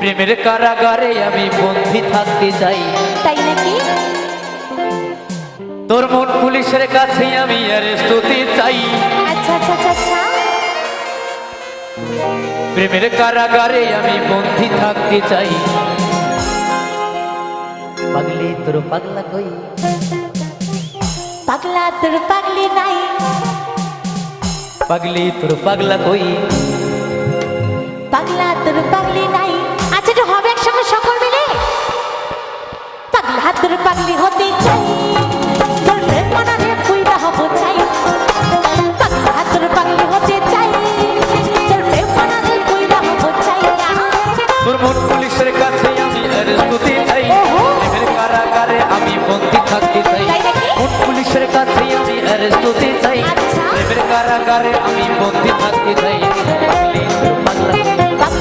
প্রেমের কারাগারে আমি বন্দী থাকতে চাই। তাই নাকি? তোর মন পুলিশের কাছে আমি অ্যারেস্ট হতে চাই। আচ্ছা আচ্ছা আচ্ছা আচ্ছা। প্রেমের কারাগারে আমি বন্দী থাকতে চাই। পাগলি তোর পাগলা কই, পাগলা তোর পাগলি নাই, পাগলি তোর পাগলা কই, পাগলা তোর পাগলি নাই। আচ্ছা একটু হবে একসঙ্গে সকল মিলে। পাগলা তোর পাগলি হতে চাই, তোর প্রেম মনে পুইরা হব চাই। পাগলা তোর পাগলি হতে চাই, তোর প্রেম মনে পুইরা হব চাই। তোর মন পুলিশের কাছে আমি অ্যারেস্ট হতে চাই। প্রেমের কারাগারে আমি বন্দী থাকতে চাই। তাই নাকি? মন পুলিশের কাছে আমি অ্যারেস্ট হতে চাই। আচ্ছা। প্রেমের কারাগারে আমি বন্দী থাকতে চাই।